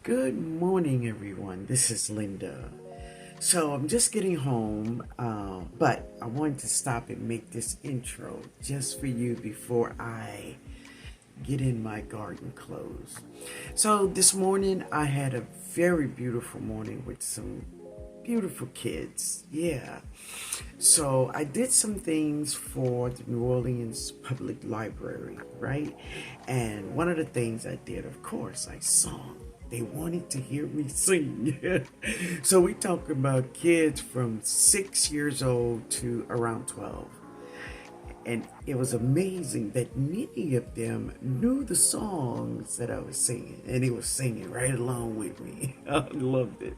Good morning, everyone. This is Linda. So I'm just getting home, but I wanted to stop and make this intro just for you before I get in my garden clothes. So this morning I had a very beautiful morning with some beautiful kids. Yeah. So I did some things for the New Orleans Public Library, right? And one of the things I did, of course, I sung. They wanted to hear me sing. So we talk about kids from 6 years old to around 12. And it was amazing that many of them knew the songs that I was singing. And they were singing right along with me. I loved it.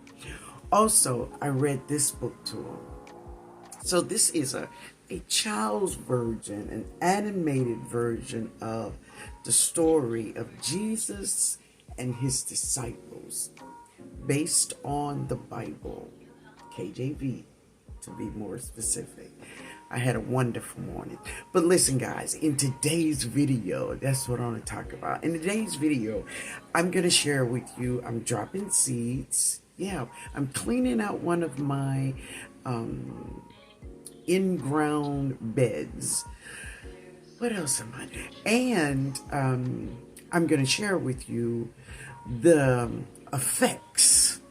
Also, I read this book to them. So this is a child's version, an animated version of the story of Jesus and his disciples, based on the Bible, KJV, to be more specific. I had a wonderful morning. But listen, guys, in today's video, that's what I want to talk about. In today's video, I'm going to share with you, I'm dropping seeds. Yeah, I'm cleaning out one of my in-ground beds. What else am I doing? And I'm going to share with you the effects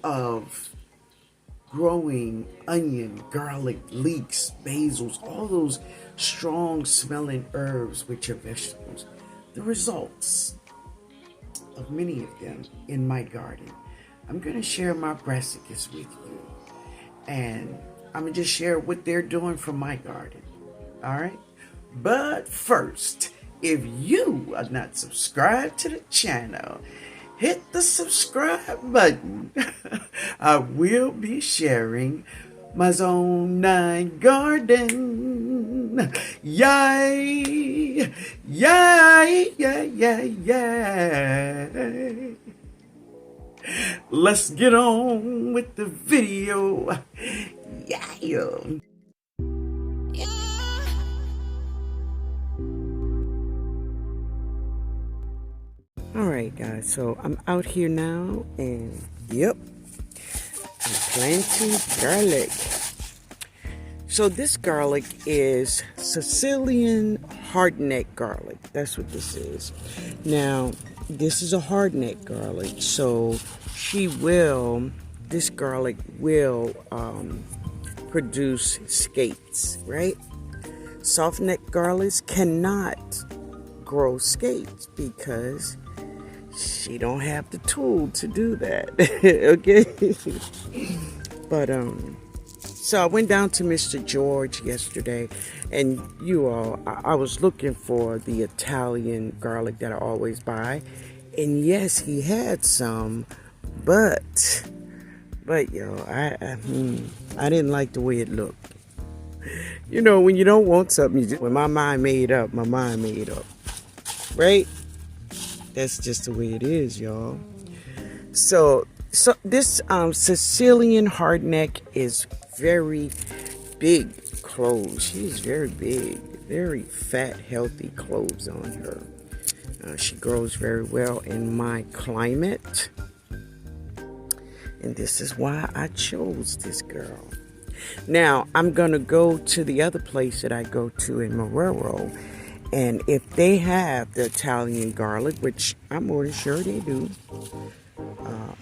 of growing onion, garlic, leeks, basils, all those strong smelling herbs with your vegetables. The results of many of them in my garden. I'm going to share my brassicas with you. And I'm going to just share what they're doing from my garden. All right? But first, if you are not subscribed to the channel, hit the subscribe button. I will be sharing my Zone 9 garden. Yay! Yay! Yay! Yay! Yay! Let's get on with the video. Yeah. Alright guys, so I'm out here now and yep, I'm planting garlic. So this garlic is Sicilian hardneck garlic. That's what this is. Now, this is a hardneck garlic, so this garlic will produce skates, right? Soft neck garlics cannot grow skates because she don't have the tool to do that. Okay. But so I went down to Mr. George yesterday, and I was looking for the Italian garlic that I always buy, and yes, he had some, but I didn't like the way it looked. You know, when you don't want something, when my mind made up, right? That's just the way it is, y'all. So this Sicilian hardneck is very big clothes. She's very big, very fat, healthy clothes on her. She grows very well in my climate. And this is why I chose this girl. Now, I'm going to go to the other place that I go to in Marrero. And if they have the Italian garlic, which I'm more than sure they do,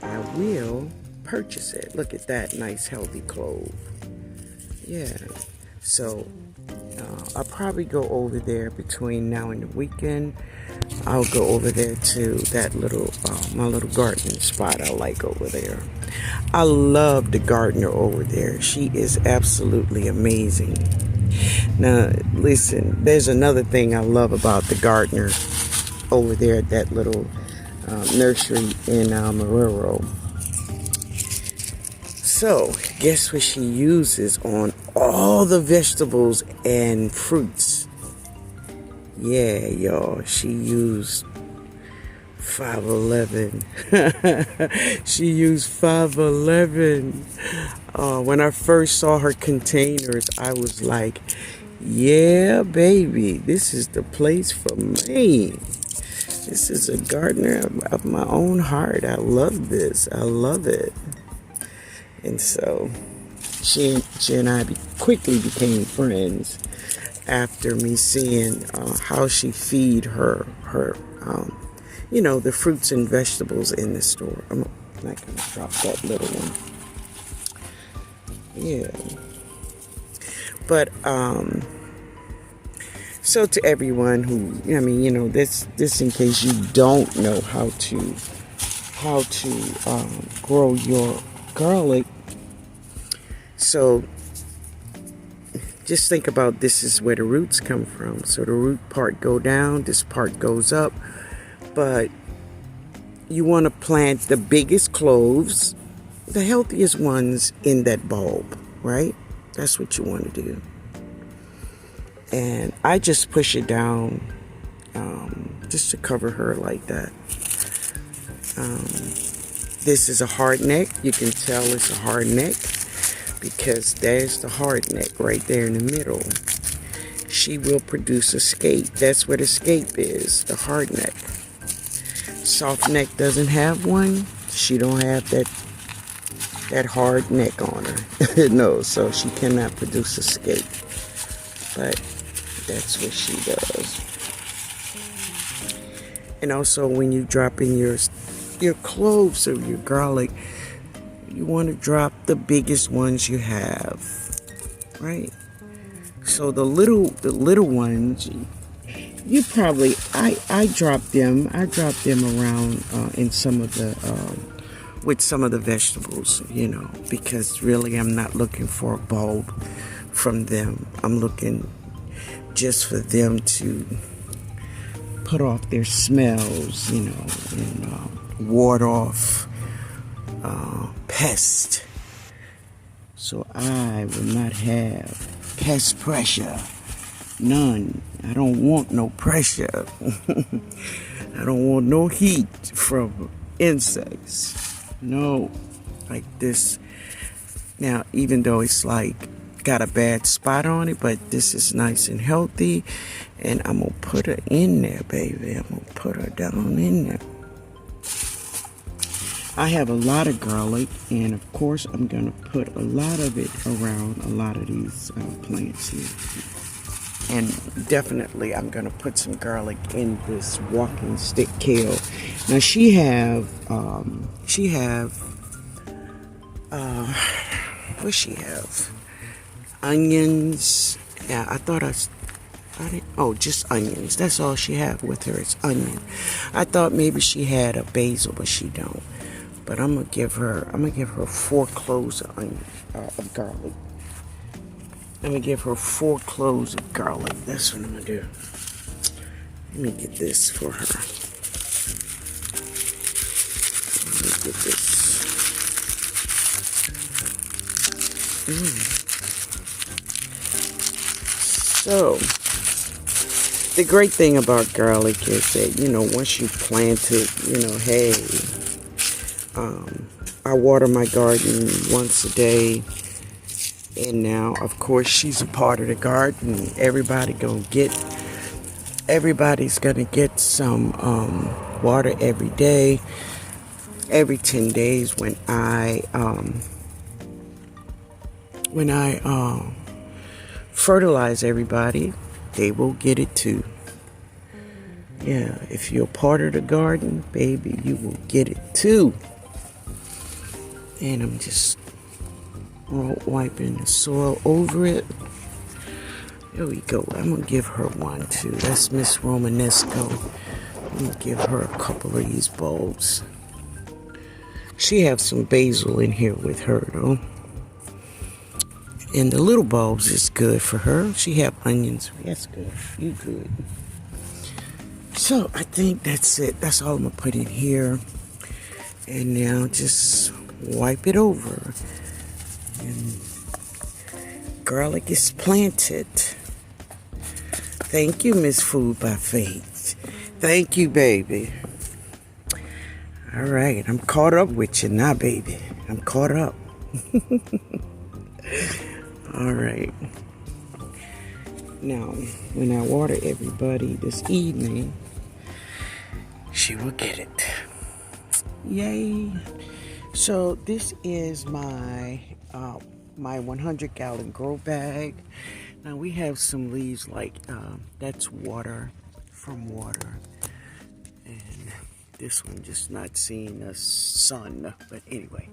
I will purchase it. Look at that nice healthy clove. Yeah. So I'll probably go over there between now and the weekend. I'll go over there to that little, my little gardening spot I like over there. I love the gardener over there. She is absolutely amazing. Now, listen, there's another thing I love about the gardener over there at that little nursery in Marrero. So, guess what she uses on all the vegetables and fruits? Yeah, y'all, she used 511. She used 511. When I first saw her containers, I was like, yeah, baby, this is the place for me. This is a gardener of my own heart. I love this. I love it. And so she and I quickly became friends after me seeing how she feed her the fruits and vegetables in the store. I'm not going to drop that little one. Yeah. But so to everyone who, this in case you don't know how to grow your garlic. So just think about, this is where the roots come from. So the root part go down, this part goes up. But you want to plant the biggest cloves, the healthiest ones in that bulb, right? That's what you want to do. And I just push it down just to cover her like that. This is a hard neck. You can tell it's a hard neck because there's the hard neck right there in the middle. She will produce a scape. That's what a scape is, the hard neck. Soft neck doesn't have one. She don't have that hard neck on her. No, so she cannot produce a scape. But that's what she does. And also when you drop in your cloves or your garlic, you want to drop the biggest ones you have, right? So the little ones, you probably I drop them around in some of the with some of the vegetables, because really I'm not looking for a bulb from them. I'm looking just for them to put off their smells, and ward off pest. So I will not have pest pressure. None. I don't want no pressure. I don't want no heat from insects. No. Like this. Now, even though it's like got a bad spot on it, but this is nice and healthy. And I'm going to put her in there, baby. I'm going to put her down in there. I have a lot of garlic, and of course I'm going to put a lot of it around a lot of these plants here. And definitely I'm going to put some garlic in this walking stick kale. Now she have what she have? Onions. Yeah, I thought just onions. That's all she have with her is onion. I thought maybe she had a basil, but she don't. But I'm gonna give her 4 cloves of garlic. I'm gonna give her 4 cloves of garlic. That's what I'm gonna do. Let me get this for her. Let me get this. So, the great thing about garlic is that, once you plant it, hey, I water my garden once a day. And now, of course, she's a part of the garden. Everybody's going to get some water every day. Every 10 days when I fertilize everybody, they will get it too. Yeah, if you're part of the garden, baby, you will get it too. And I'm just wiping the soil over it. There we go. I'm going to give her one too. That's Miss Romanesco. I'm going to give her a couple of these bulbs. She has some basil in here with her though. And the little bulbs is good for her. She have onions. That's good. You good. So I think that's it. That's all I'm going to put in here. And now just wipe it over. And garlic is planted. Thank you, Miss Food by Faith. Thank you, baby. All right. I'm caught up with you now, baby. I'm caught up. All right. Now, when I water everybody this evening, she will get it. Yay. So this is my 100-gallon grow bag. Now we have some leaves like that's water from water, and this one just not seeing the sun. But anyway,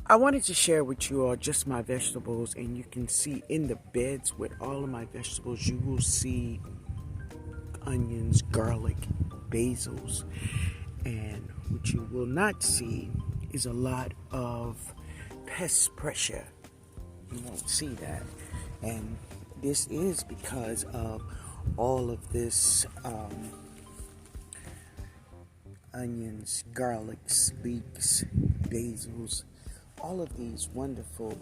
I wanted to share with you all just my vegetables, and you can see in the beds with all of my vegetables, you will see onions, garlic, basils, and what you will not see is a lot of pest pressure. You won't see that, and this is because of all of this onions, garlics, leeks, basils, all of these wonderful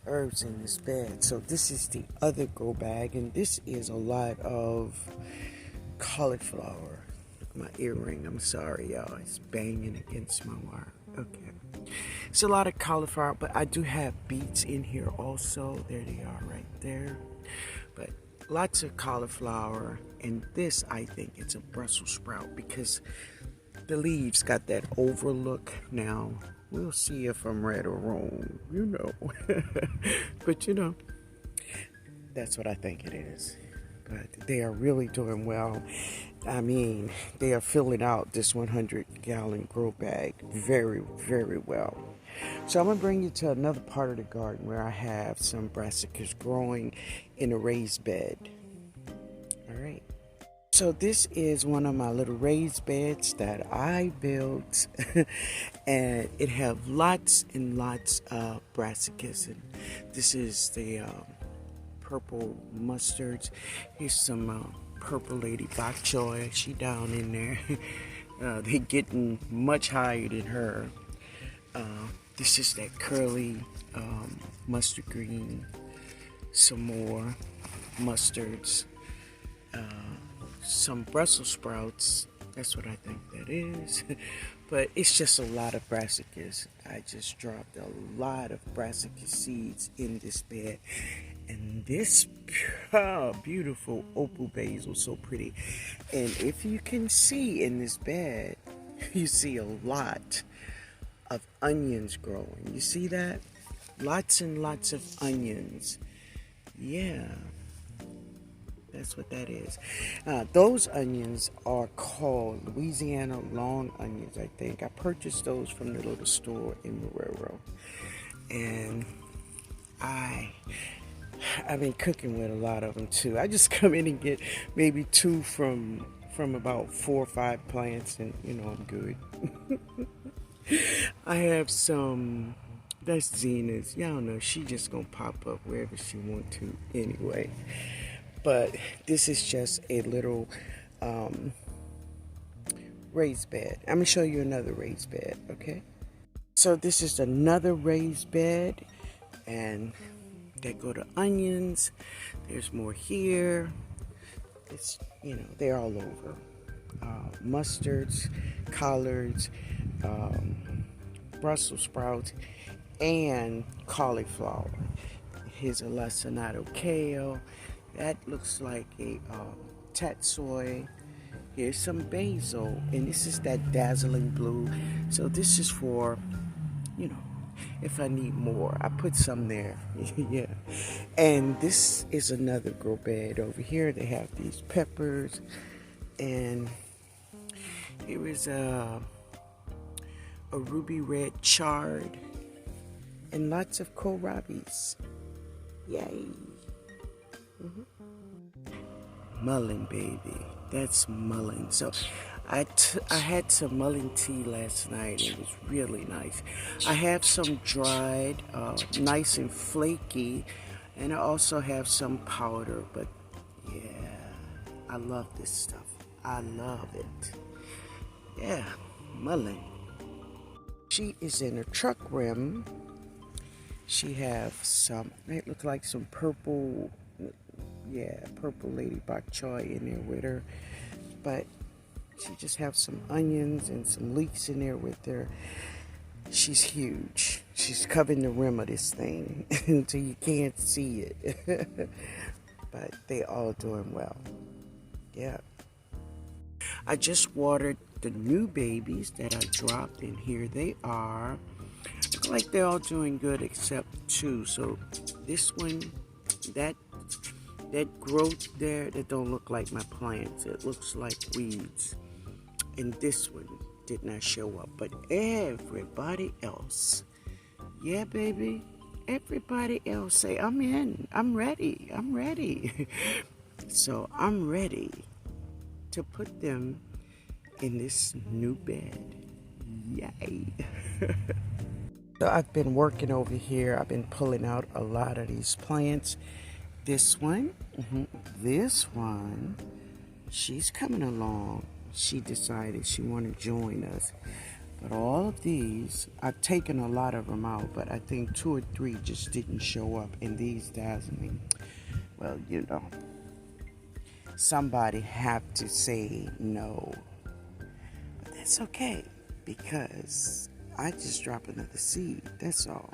herbs in this bed. So this is the other grow bag, and this is a lot of cauliflower. Look, my earring, I'm sorry y'all, it's banging against my wire. Okay, it's a lot of cauliflower, but I do have beets in here also. There they are right there. But lots of cauliflower, and this, I think it's a Brussels sprout because the leaves got that overlook. Now we'll see if I'm right or wrong, you know. But you know, that's what I think it is. But they are really doing well. I mean, they are filling out this 100-gallon grow bag very, very well. So I'm going to bring you to another part of the garden where I have some brassicas growing in a raised bed. All right. So this is one of my little raised beds that I built, and it have lots and lots of brassicas. And this is the purple mustards. Here's some purple lady bok choy. She down in there. They're getting much higher than her. This is that curly mustard green. Some more mustards. Some Brussels sprouts. That's what I think that is. But it's just a lot of brassicas. I just dropped a lot of brassica seeds in this bed. And this beautiful opal basil, so pretty. And if you can see in this bed, you see a lot of onions growing. You see that? Lots and lots of onions. Yeah. That's what that is. Those onions are called Louisiana long onions, I think. I purchased those from the little store in Marrero. And I've been cooking with a lot of them too. I just come in and get maybe 2 from about 4 or 5 plants, and you know I'm good. I have some, that's Zena's. Y'all know she just gonna pop up wherever she want to anyway. But this is just a little raised bed. I'm gonna show you another raised bed, okay? So this is another raised bed, and they go to onions. There's more here. It's, you know, they're all over. Mustards, collards, Brussels sprouts, and cauliflower. Here's a lacinato kale. That looks like a tatsoi. Here's some basil, and this is that dazzling blue. So this is for, you know, if I need more, I put some there. Yeah. And this is another grow bed over here. They have these peppers, and here is a ruby red chard, and lots of kohlrabis. Yay. Mullein, baby. That's mullein. So I had some mullein tea last night. It was really nice. I have some dried, nice and flaky, and I also have some powder. But yeah, I love this stuff. I love it. Yeah, mullein. She is in a truck rim. She have some, it looks like some purple, yeah, purple lady bok choy in there with her. But she just have some onions and some leeks in there with her. She's huge. She's covering the rim of this thing until you can't see it. But they all doing well. Yeah. I just watered the new babies that I dropped, and here they are. Look like they're all doing good except two. So this one, that growth there, that don't look like my plants. It looks like weeds. And this one did not show up. But everybody else, yeah, baby, everybody else say, I'm in. I'm ready. I'm ready. So I'm ready to put them in this new bed. Yay. So I've been working over here. I've been pulling out a lot of these plants. This one, this one, she's coming along. She decided she wanted to join us. But all of these, I've taken a lot of them out, but I think 2 or 3 just didn't show up. And these dazzling, well, you know, somebody have to say no. But that's okay, because I just dropped another seed, that's all.